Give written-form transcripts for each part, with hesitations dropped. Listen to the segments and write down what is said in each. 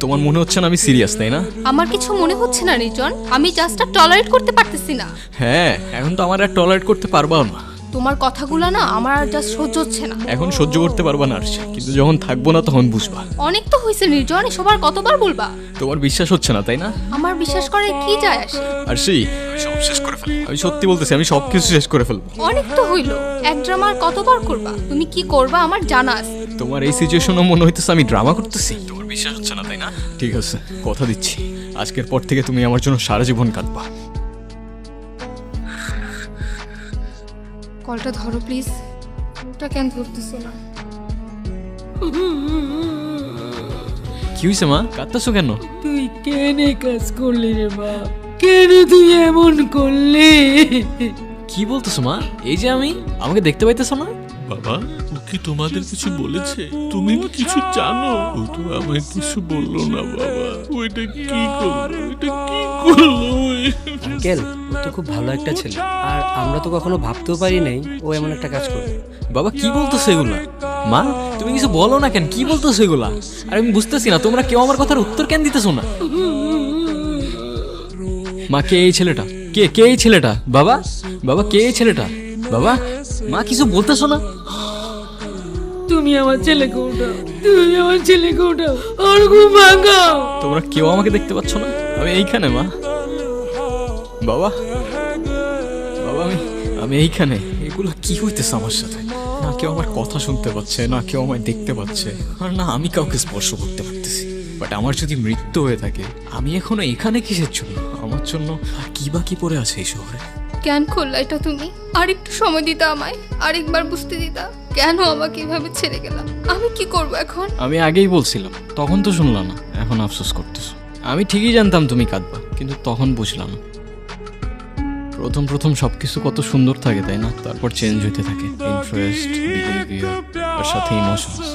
তোমার মনে হচ্ছে না আমি সিরিয়াস, তাই না? আমার কিছু মনে হচ্ছে না নির্জন, আমি জাস্ট টলারেট করতে পারতেছি না। হ্যাঁ, এখন তো আমার আর টলারেট করতে পারবাও না। তোমার কথাগুলো না আমার আর জাস্ট সহ্য হচ্ছে না। এখন সহ্য করতে পারবা না আরশি, কিন্তু যখন থাকবো না তখন বুঝবা। অনেক তো হয়েছে নির্জন, সবার কতবার বলবা? তোমার বিশ্বাস হচ্ছে না, তাই না? আমার বিশ্বাস করে কি যায় আসে? আরশি, আমি সব শেষ করে ফেলবো। আমি সত্যি বলতেছি, আমি সবকিছু শেষ করে ফেলবো। অনেক তো হইলো, এক ড্রামা আর কতবার করবা? তুমি কি করবা আমার জানা আছে। তোমার এই সিচুয়েশনও মনে হইতেছে আমি ড্রামা করতেছি। তোমার বিশ্বাস হচ্ছে না, তাই না? ঠিক আছে, কথা দিচ্ছি, আজকের পর থেকে তুমি আমার জন্য সারা জীবন কাঁদবা। কলটা ধরো প্লিজ। ওটা কেন ধরতেছো না? কি হয়েছে মা, কাঁদতেছো কেন? তুই কেন এই কাজ করলি রে বাপ? কেন তুই এমন করলি? কি বলতেছো মা? এই যে আমি, আমাকে দেখতে পাইতেছো না? বাবা, ও কি তোমাদের কিছু বলেছে? তুমি কি কিছু জানো? ও তো আমায় কিছু বললো না বাবা। ও এটা কি করলো? এটা কি করলো? আঙ্কেল, ও তো খুব ভালো একটা ছেলে, আর আমরা তো কখনো ভাবতেও পারি নাই ও এমন একটা কাজ করবে। বাবা কি বলতেছো এগুলা? মা তুমি কিছু বলো না কেন? কি বলতেছো এগুলা? আর আমি বুঝতেছি না তোমরা কেউ আমার কথার উত্তর কেন দিতেছো না। মা, কে এই ছেলেটা? কে এই ছেলেটা? বাবা, বাবা কে এই ছেলেটা? বাবা, মা কিছু বলতেছো না? তুমি আমার ছেলেকে উঠাও, তুমি আমার ছেলেকে উঠাও, আর ঘুম ভাঙাও। তোমরা কেউ আমাকে দেখতে পাচ্ছ না? আমি এইখানে মা। বাবা, বাবা আমি এইখানে। এগুলো কি হইতেছে আমার সাথে? না কেউ আমার কথা শুনতে পাচ্ছে, না কেউ আমায় দেখতে পাচ্ছে, আর না আমি কাউকে স্পর্শ করতে পারতেছি। বাট আমার যদি মৃত্যু হয়ে থাকে, আমি এখনো এখানে কিসের জন্য? আমার জন্য আর কি বাকি পড়ে আছে এই শহরে? কেন করলা এটা তুমি? আর একটু সময় দিতা আমায়, আরেকবার বুঝতে দিতা কেন আমাকে এভাবে ছেড়ে গেলাম। আমি কি করব এখন? আমি আগেই বলছিলাম, তখন তো শুনলাম না, এখন আফসোস করতেছো। আমি ঠিকই জানতাম তুমি কাঁদবা, কিন্তু তখন বুঝলাম না। প্রথম সবকিছু কত সুন্দর থাকে, তাই না? তারপর চেঞ্জ হইতে থাকে, ইন্টারেস্ট, বিহেভিয়ার, আর সাথে ইমোশনস।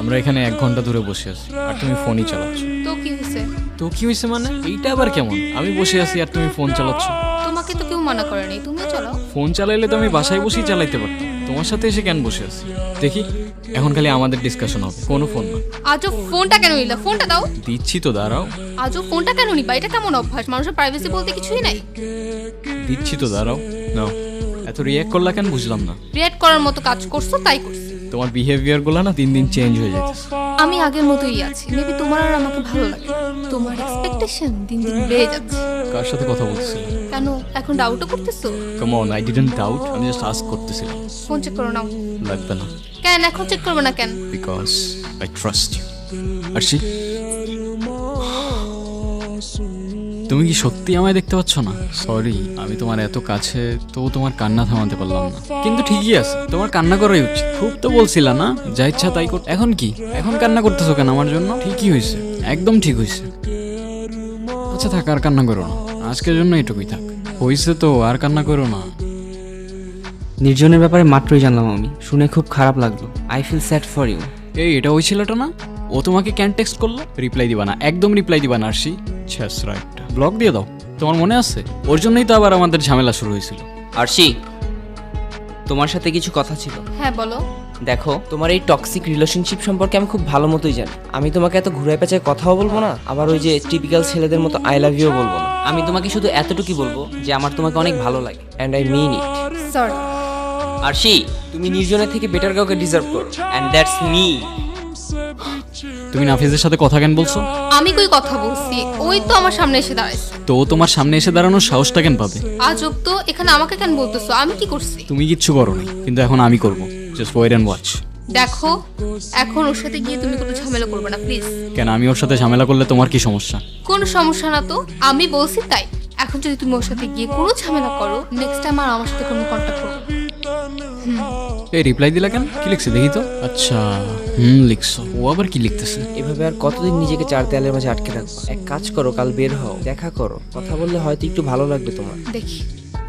আমরা এখানে 1 ঘন্টা ধরে বসে আছি, আর তুমি ফোনই চালাচ্ছ। তো কি হয়েছে? তো কি হয়েছে মানে? এইটা আবার কেমন? আমি বসে আছি আর তুমি ফোন চালাচ্ছ। তোমাকে তো কেউ মানা করেনি, তুমিও চালাও। ফোন চালাইলে তো আমি বাসায় বসেই চালাইতে পারতাম, তোমার সাথে এসে কেন বসে আছি? দেখি, এখন খালি আমাদের ডিসকাশন হবে, কোনো ফোন না। আজও ফোনটা কেন নিলা? ফোনটা দাও। দিচ্ছি তো, দাঁড়াও। আজও ফোনটা কেন নিবা? এটা কেমন অভ্যাস? মানুষের প্রাইভেসি বলতে কিছুই নাই। দিচ্ছি তো, দাঁড়াও। নাও। এত রিয়াক্ট করলা কেন বুঝলাম না। রিয়েক্ট করার মতো কাজ করছো তাই করছি। তোমার বিহেভিয়ার গুলো না দিন দিন চেঞ্জ হয়ে যাচ্ছে। আমি আগের মতোই আছি, মেবি তোমার আর আমাকে ভালো লাগে। তোমার এক্সপেকটেশন দিন দিন বেড়ে যাচ্ছে। কার সাথে কথা বলছিলাম? কেন এখন ডাউটও করতেছো? Come on, I didn't doubt, আমি জাস্ট আস্ক করতেছিলাম। ফোন চেক করো নাও। লাগবে না, কেন এখন চেক করবে না কেন? Because I trust you. Arshi, তুমি কি সত্যি আমায় দেখতে পাচ্ছ না? সরি, আমি তোমার এত কাছে, তবু তোমার কান্না থামাতে পারলাম না। কিন্তু ঠিকই আছে, তোমার কান্না করাই উচিত। খুব তো বলছিলা না, যা ইচ্ছা তাই কর। এখন কি? এখন কান্না করতেছো কেন আমার জন্য? ঠিকই হয়েছে, একদম ঠিক হয়েছে। আচ্ছা থাক, আর কান্না করো না, আজকের জন্য এটুকুই থাক। হয়েছে তো, আর কান্না করো না। নির্জনের ব্যাপারে মাত্রই জানলাম আমি, শুনে খুব খারাপ লাগলো। I feel sad for you. এই, এটা ওই ছেলেটা না? ও তোমাকে ক্যান টেক্সট করলো? রিপ্লাই দিবা না, একদম রিপ্লাই দিবা না আরশি। ছ্যাঁচড়া একটা, ব্লক দিয়ে দাও। তোমার মনে আছে? ওর জন্যই তো আবার আমাদের ঝামেলা শুরু হয়েছিল। আরশি, তোমার সাথে কিছু কথা ছিল। হ্যাঁ বলো। দেখো, তোমার এই টক্সিক রিলেশনশিপ সম্পর্কে আমি খুব ভালো মতোই জানি। আমি তোমাকে এত ঘুরে পেঁচায় কথাও বলবো না, আবার ওই যে টিপিক্যাল ছেলেদের মতো আই লাভ ইউ বলবো না। আমি তোমাকে শুধু এতটুকুই বলবো যে আমার তোমাকে অনেক ভালো লাগে, and I mean it. Sorry. Arshi, তুমি নির্জনের থেকে বেটার কাউকে ডিজার্ভ করো, অ্যান্ড দ্যাটস মি। তুমি নাফিজের সাথে কথা কেন বলছো? আমি কই কথা বলছি? ওই তো আমার সামনে এসে দাঁড়াইছে। তো ও তোমার সামনে এসে দাঁড়ানোর সাহসটা কেন পাবে? আজব তো, এখানে আমাকে কেন বলতেছো? আমি কি করছি? তুমি কিচ্ছু করো নাই, কিন্তু এখন আমি করব। Just wait and watch. দেখো, এখন ওর সাথে গিয়ে তুমি কোনো ঝামেলা করবে না প্লিজ। কেন, আমি ওর সাথে ঝামেলা করলে তোমার কি সমস্যা? কোনো সমস্যা না তো, আমি বলছি তাই। এখন যদি তুমি ওর সাথে গিয়ে কোনো ঝামেলা করো, নেক্সট টাইম আর আমার সাথে কোনো কন্ট্যাক্ট করো। এই রিপ্লাই দিলা কেন? কি লিখছে দেখি তো। আচ্ছা, লিখছো। ও আবার কি লিখতেছে? এভাবে আর কতদিন নিজেকে 4 দেয়ালের মাঝে আটকে রাখবো? এক কাজ করো, কাল বের হও, দেখা করো, কথা বললে হয়তো একটু ভালো লাগবে তোমার। দেখি।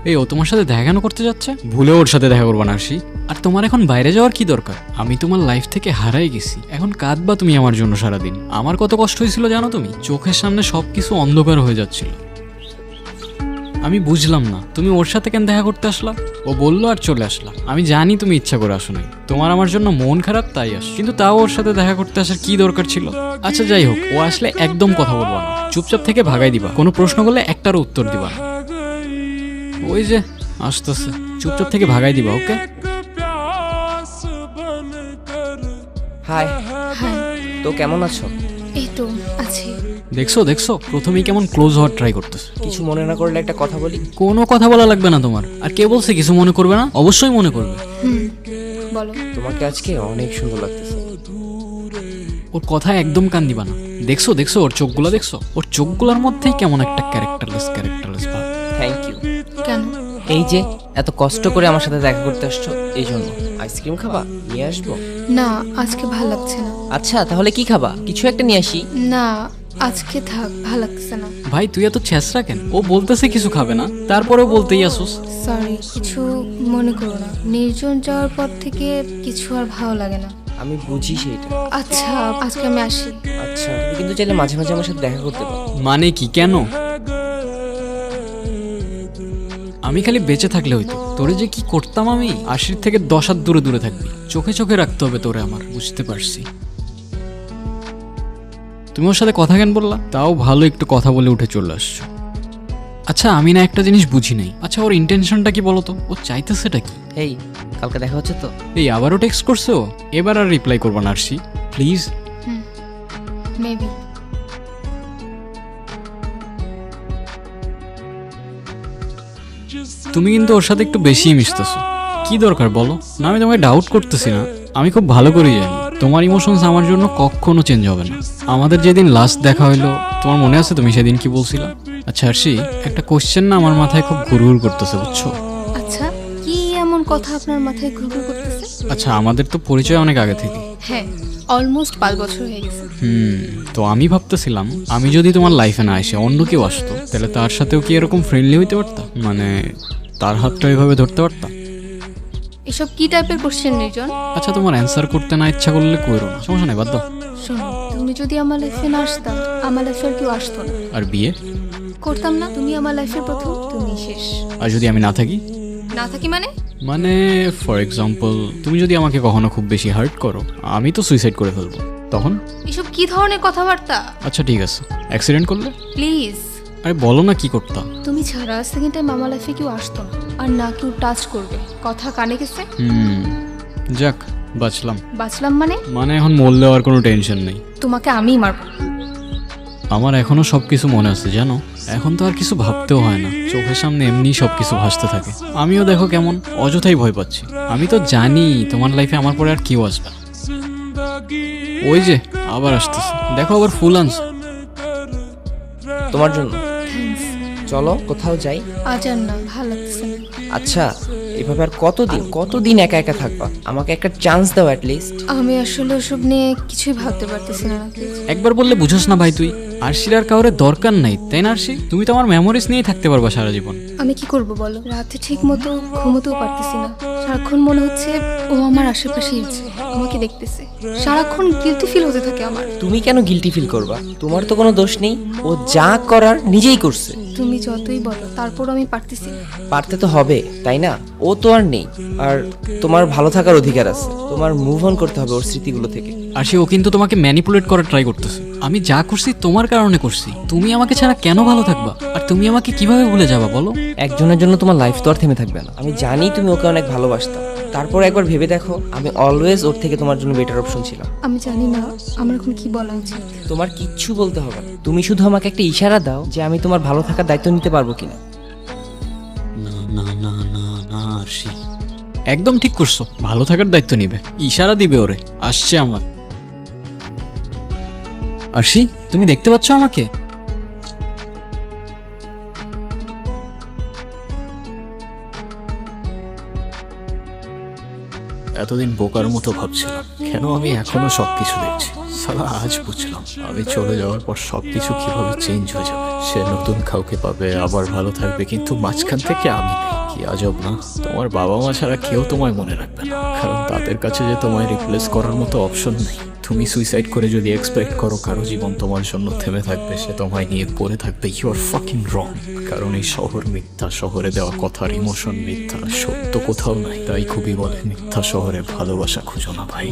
এই, ও তোমার সাথে দেখা কেন করতে যাচ্ছে? ভুলে ওর সাথে দেখা করবা না আরশি। আর তোমার এখন বাইরে যাওয়ার কি দরকার? আমি তোমার লাইফ থেকে হারাই গেছি, এখন কাঁদবা তুমি আমার জন্য সারাদিন। আমার কত কষ্ট হয়েছিল জানো তুমি? চোখের সামনে সবকিছু অন্ধকার হয়ে যাচ্ছিল। আমি বুঝলাম না তুমি ওর সাথে কেন দেখা করতে আসলা? ও বললো আর চলে আসলা। আমি জানি তুমি ইচ্ছা করে আসো নাই, তোমার আমার জন্য মন খারাপ তাই আস, কিন্তু তাও ওর সাথে দেখা করতে আসার কি দরকার ছিল? আচ্ছা যাই হোক, ও আসলে একদম কথা বলবা না, চুপচাপ থেকে ভাগাই দিবা, কোনো প্রশ্ন করলে একটারও উত্তর দিবা না। ওই যে আসতেছে, চুপচাপ থেকে ভাগাই দিবা, ওকে? হাই, হ্যাঁ, তো কেমন আছো? এই তো আছি। দেখছো দেখছো, প্রথমেই কেমন ক্লোজ হওয়ার ট্রাই করতেছে। কিছু মনে না করলে একটা কথা বলি। কোনো কথা বলা লাগবে না তোমার। আর কে বলছে কিছু মনে করবে না? অবশ্যই মনে করবে। বলো। তোমাকে আজকে অনেক সুন্দর লাগতেছে। ওর কথায় একদম কান দিবা না। দেখছো দেখছো, ওর চোখগুলো দেখছো? ওর চোখগুলোর মধ্যেই কেমন একটা ক্যারেক্টারলেস ভাব। Thank you. কেন? এই যে এত কষ্ট করে আমার সাথে দেখা করতে আসছো, এই জন্য। আইসক্রিম খাবা? নিয়ে আসবো? না, আজকে ভাল লাগছে না। আচ্ছা তাহলে কি খাবা? কিছু একটা নিয়ে আসি। না, আজকে থাক, ভাল লাগছে না। ভাই তুই এত ছেঁচড়া কেন? ও বলতেছে কিছু খাবে না, তারপরেও বলতেই আসোস। সরি, কিছু মনে করো না। নির্জন যাওয়ার পর থেকে কিছু আর ভালো লাগে না। আমি বুঝি সেইটা। আচ্ছা, আজকে আমি আসি। আচ্ছা তুমি কিন্তু চাইলে মাঝে মাঝে আমার সাথে দেখা করতে পারো। মানে কি, কেন? আমি খালি বেঁচে থাকলে হইতো। তোরে যে কি করতাম আমি! আশির থেকে 10 হাত দূরে দূরে থাকবি, চোখে চোখে রাখতে হবে তোরে আমার, বুঝতে পারছি। তুমি ওর সাথে কথা কেন বললা? তাও ভালো, একটু কথা বলে উঠে চলে আসছো। আচ্ছা আমি না একটা জিনিস বুঝি নাই। আচ্ছা ওর ইন্টেনশনটা কি বলো তো? ও চাইতেছেটা কি? এই কালকে দেখা হচ্ছে তো? এই আবারও টেক্সট করছে ও? এবার আর রিপ্লাই করবা না আরশি, প্লিজ। মেবি। তুমি কিন্তু ওর সাথে একটু বেশি মিশতেছো। কি দরকার বলো? না আমি তোমাকে ডাউট করতেছি না, আমি খুব ভালো করেই জানি তোমার ইমোশনস আমার জন্য কখনো চেঞ্জ হবে না। আমাদের যেদিন লাস্ট দেখা হইলো, তোমার মনে আছে তুমি সেদিন কি বলছিলা? আচ্ছা আরশি, একটা কোশ্চেন না আমার মাথায় খুব ঘুরঘুর করতেছে, বুঝছো? আচ্ছা, কি এমন কথা আপনার মাথায় ঘুরঘুর করতেছে? আচ্ছা আমাদের তো পরিচয় অনেক আগে থেকে। হ্যাঁ, অলমোস্ট 5 বছর হয়ে গেছে। তো আমি ভাবতেছিলাম, আমি যদি তোমার লাইফে না এসে অন্য কেউ আসতো, তাহলে তার সাথেও কি এরকম ফ্রেন্ডলি হইতে পারতাম? মানে তার হাতটা এভাবে ধরতে পারতাম? এসব কি টাইপের কোশ্চেন নির্জন? আচ্ছা তোমার অ্যান্সার করতে না ইচ্ছা করলে কইরো না, সমস্যা নাই, বাদ দাও। শোনো, তুমি যদি আমার লাইফে না আসতা, আমার লাইফে আর কেউ আসতো না। আর বিয়ে করতাম না। তুমি আমার লাইফের প্রথম, তুমি শেষ। আর যদি আমি না থাকি? না থাকি মানে? মানে ফর এক্সাম্পল, তুমি যদি আমাকে কখনো খুব বেশি হার্ট করো, আমি তো সুইসাইড করে ফেলবো, তখন? এসব কি ধরনের কথাবার্তা? আচ্ছা ঠিক আছে, অ্যাক্সিডেন্ট করলে? প্লিজ। আরে বলো না কি করতা? তুমি ছাড়া সেকেন্ড টাইম আমার লাইফে কেউ আসতো না, আর না কেউ টাচ করবে। কথা কানে গেছে? যাক বাঁচলাম। বাঁচলাম মানে? মানে এখন মরলেও আর কোনো টেনশন নেই। তোমাকে আমি মারবো। আমার এখনো সবকিছু মনে আছে জানো। এখন তো আর কিছু ভাবতেও হয় না, চোখের সামনে এমনি সবকিছু ভাসতে থাকে। আমিও দেখো কেমন অযথাই ভয় পাচ্ছি। আমি তো জানি তোমার লাইফে আমার পরে আর কেউ আসবে না। ওই যে আবার আসতেছে, দেখো আবার ফুল আনছে। তোমার জন্য। থ্যাঙ্কস। চলো কোথাও যাই। আজ আর না, ভালো লাগছে না। আচ্ছা এভাবে আর কতদিন একা একা থাকবা? আমাকে একটা চান্স দাও অ্যাট লিস্ট। আমি আসলে ওসব নিয়ে কিছুই ভাবতে পারতেছি না। একবার বললে বুঝোস না ভাই তুই? আরশির আর কাউরে দরকার নাই, তাই না আরশি? তুমি তো আমার মেমোরিজ নিয়েই থাকতে পারবা সারা জীবন। আমি কি করব বলো? রাতে ঠিক মতো ঘুমোতেও পারতেছি না। সারাক্ষণ মনে হচ্ছে ও আমার আশেপাশেই আছে, আমাকে দেখতেছে। সারাক্ষণ গিলটি ফিল হতে থাকে আমার। তুমি কেন গিলটি ফিল করবা? তোমার তো কোনো দোষ নেই, ও যা করার নিজেই করছে। তুমি যতই বলো, তারপর আমি পারতেছি না। পারতে তো হবে তাই না? ও তো আর নেই, আর তোমার ভালো থাকার অধিকার আছে। তোমার মুভ অন করতে হবে ওর স্মৃতিগুলো থেকে। আরশি, ও কিন্তু তোমাকে ম্যানিপুলেট করার ট্রাই করতেছে। আমি যা করছি তোমার কারণে করছি। তুমি আমাকে ছাড়া কেন ভালো থাকবা? আর তুমি আমাকে কিভাবে ভুলে যাবা বলো? একজনের জন্য তোমার লাইফ তো আর থেমে থাকবে না। আমি জানি তুমি ওকে অনেক ভালোবাসতা, তারপর একবার ভেবে দেখো, আমি অলওয়েজ ওর থেকে তোমার জন্য বেটার অপশন ছিলাম। আমি জানি না আমার এখন কি বলা উচিত। তোমার কিচ্ছু বলতে হবে না, তুমি শুধু আমাকে একটা ইশারা দাও যে আমি তোমার ভালো থাকার দায়িত্ব নিতে পারবো কিনা। না না না না না আরশি, একদম ঠিক করছো। ভালো থাকার দায়িত্ব নিবে, ইশারা দিবে ওরে। আসছে আমার। আরশি, তুমি দেখতে পাচ্ছ আমাকে? এতদিন বোকার মতো ভাবছিলাম, কেন আমি এখনো সবকিছু দেখছি। সালা আজ বুঝলাম, আমি চলে যাওয়ার পর সবকিছু কিভাবে চেঞ্জ হয়ে যাবে। সে নতুন কাউকে পাবে, আবার ভালো থাকবে, কিন্তু মাঝখান থেকে আমি নেই। কি আজব না? তোমার বাবা মা ছাড়া কেউ তোমায় মনে রাখবে না, কারণ তাদের কাছে যে তোমায় রিপ্লেস করার মতো অপশন নেই। তুমি সুইসাইড করে যদি এক্সপেক্ট করো কারো জীবন তোমার জন্য থেমে থাকবে, সে তোমায় নিয়ে পড়ে থাকবে, ইউ আর ফাকিং রং। কারণ এই শহর মিথ্যা, শহরে দেওয়া কথার ইমোশন মিথ্যা, সত্য কোথাও নাই। তাই খুবই বলে মিথ্যা শহরে ভালোবাসা খুঁজো না ভাই।